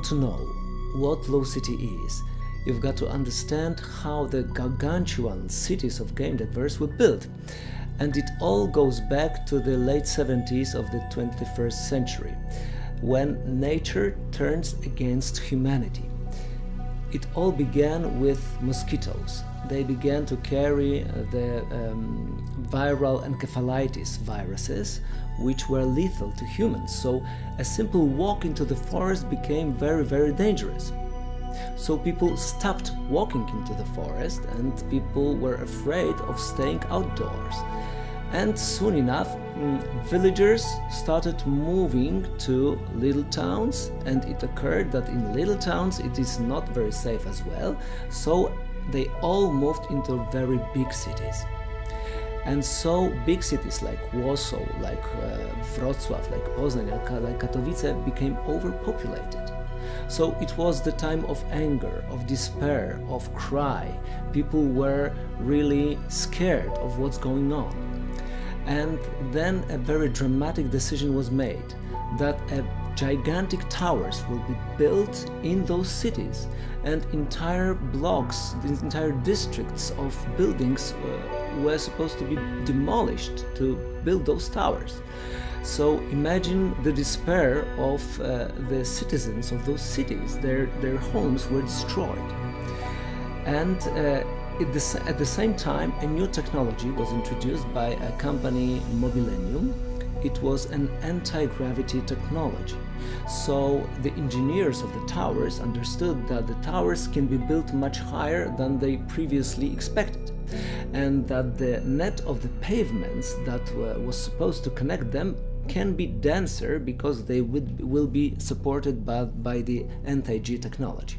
want to know what Low City is, you've got to understand how the gargantuan cities of Gamedec were built. And it all goes back to the late 70s of the 21st century, when nature turns against humanity. It all began with mosquitoes. They began to carry the viral encephalitis viruses, which were lethal to humans. So a simple walk into the forest became very, very dangerous. So people stopped walking into the forest, and people were afraid of staying outdoors. And soon enough, villagers started moving to little towns, and it occurred that in little towns it is not very safe as well, so they all moved into very big cities. And so big cities like Warsaw, like Wrocław, like Poznań, like Katowice became overpopulated. So it was the time of anger, of despair, of cry. People were really scared of what's going on. And then a very dramatic decision was made that gigantic towers will be built in those cities, and entire blocks, entire districts of buildings were supposed to be demolished to build those towers. So imagine the despair of the citizens of those cities. Their homes were destroyed. And at the same time, a new technology was introduced by a company, Mobilenium. It was an anti-gravity technology. So the engineers of the towers understood that the towers can be built much higher than they previously expected, and that the net of the pavements that was supposed to connect them can be denser because they will be supported by the anti-G technology.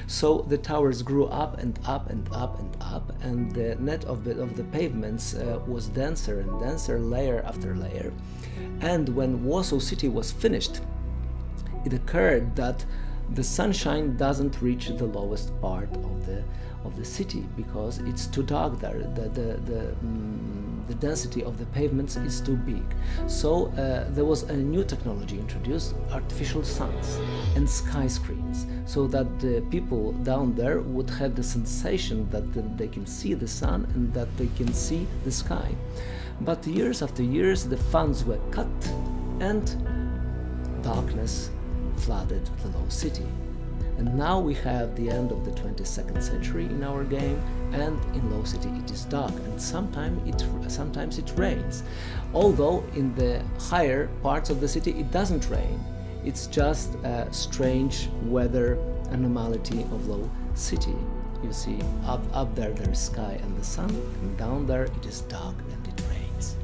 So the towers grew up and up and up and up, and the net of the pavements was denser and denser, layer after layer. And when Warsaw City was finished, it occurred that the sunshine doesn't reach the lowest part of the city because it's too dark there. The density of the pavements is too big. So there was a new technology introduced, artificial suns and sky screens, so that the people down there would have the sensation that they can see the sun and that they can see the sky. But years after years the funds were cut and darkness flooded the Low City. And now we have the end of the 22nd century in our game, and in Low City it is dark, and sometimes it rains. Although in the higher parts of the city it doesn't rain. It's just a strange weather anomaly of Low City. You see, up there is sky and the sun, and down there it is dark and it rains.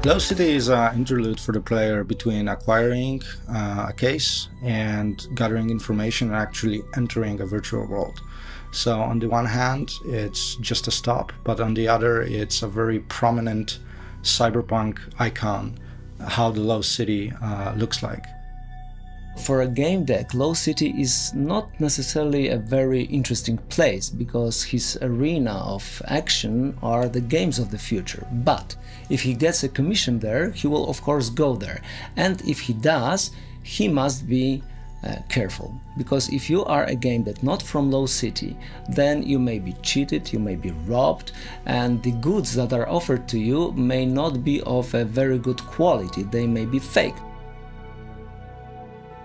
Low City is an interlude for the player between acquiring a case and gathering information and actually entering a virtual world. So on the one hand, it's just a stop, but on the other, it's a very prominent cyberpunk icon, how the Low City looks like. For a game deck, Low City is not necessarily a very interesting place because his arena of action are the games of the future. But if he gets a commission there, he will of course go there. And if he does, he must be careful. Because if you are a game deck not from Low City, then you may be cheated, you may be robbed, and the goods that are offered to you may not be of a very good quality. They may be fake.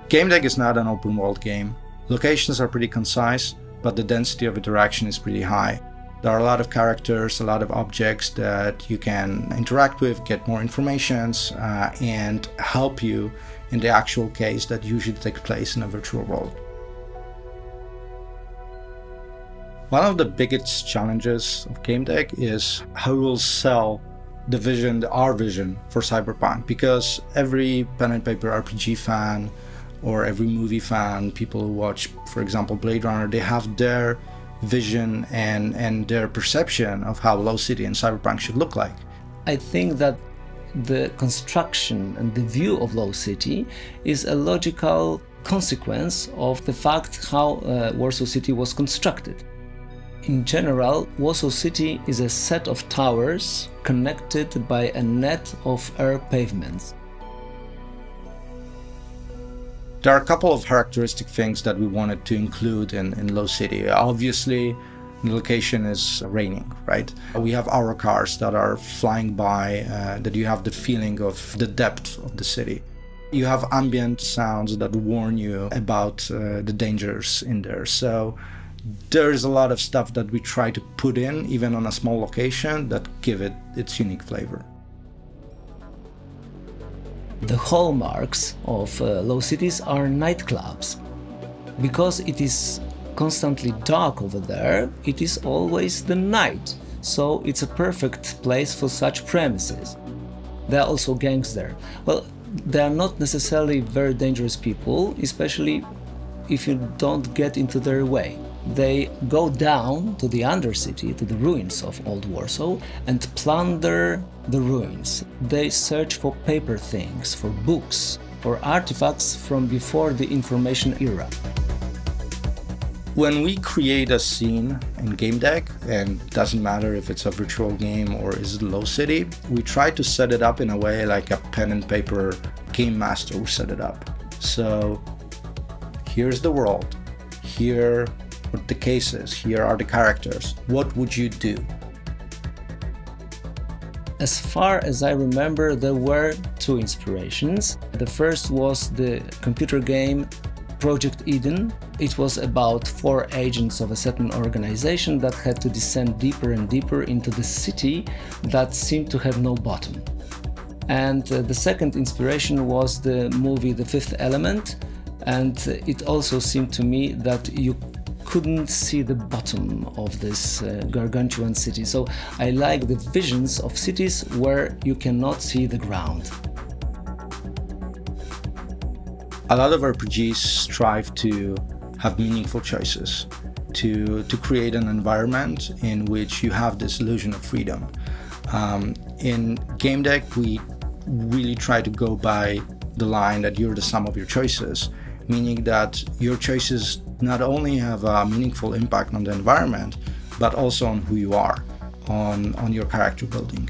Gamedec is not an open world game. Locations are pretty concise, but the density of interaction is pretty high. There are a lot of characters, a lot of objects that you can interact with, get more information, and help you in the actual case that usually takes place in a virtual world. One of the biggest challenges of Gamedec is how we'll sell the vision, our vision for cyberpunk, because every pen and paper RPG fan or every movie fan, people who watch, for example, Blade Runner, they have their vision and their perception of how Low City and cyberpunk should look like. I think that the construction and the view of Low City is a logical consequence of the fact how Warsaw City was constructed. In general, Warsaw City is a set of towers connected by a net of air pavements. There are a couple of characteristic things that we wanted to include in Low City. Obviously, the location is raining, right? We have our cars that are flying by, that you have the feeling of the depth of the city. You have ambient sounds that warn you about the dangers in there. So there's a lot of stuff that we try to put in, even on a small location, that give it its unique flavor. The hallmarks of Low Cities are nightclubs. Because it is constantly dark over there, it is always the night, so it's a perfect place for such premises. There are also gangs there. Well, they are not necessarily very dangerous people, especially if you don't get into their way. They go down to the undercity, to the ruins of Old Warsaw, and plunder the ruins. They search for paper things, for books, for artifacts from before the information era. When we create a scene in Gamedec, and it doesn't matter if it's a virtual game or is it Low City, we try to set it up in a way like a pen and paper game master would set it up. So here's the world, here what the case is, here are the characters. What would you do? As far as I remember, there were two inspirations. The first was the computer game Project Eden. It was about 4 agents of a certain organization that had to descend deeper and deeper into the city that seemed to have no bottom. And the second inspiration was the movie The Fifth Element, and it also seemed to me that you couldn't see the bottom of this gargantuan city. So I like the visions of cities where you cannot see the ground. A lot of RPGs strive to have meaningful choices, to create an environment in which you have this illusion of freedom. In Gamedec, we really try to go by the line that you're the sum of your choices, meaning that your choices not only have a meaningful impact on the environment, but also on who you are, on your character building.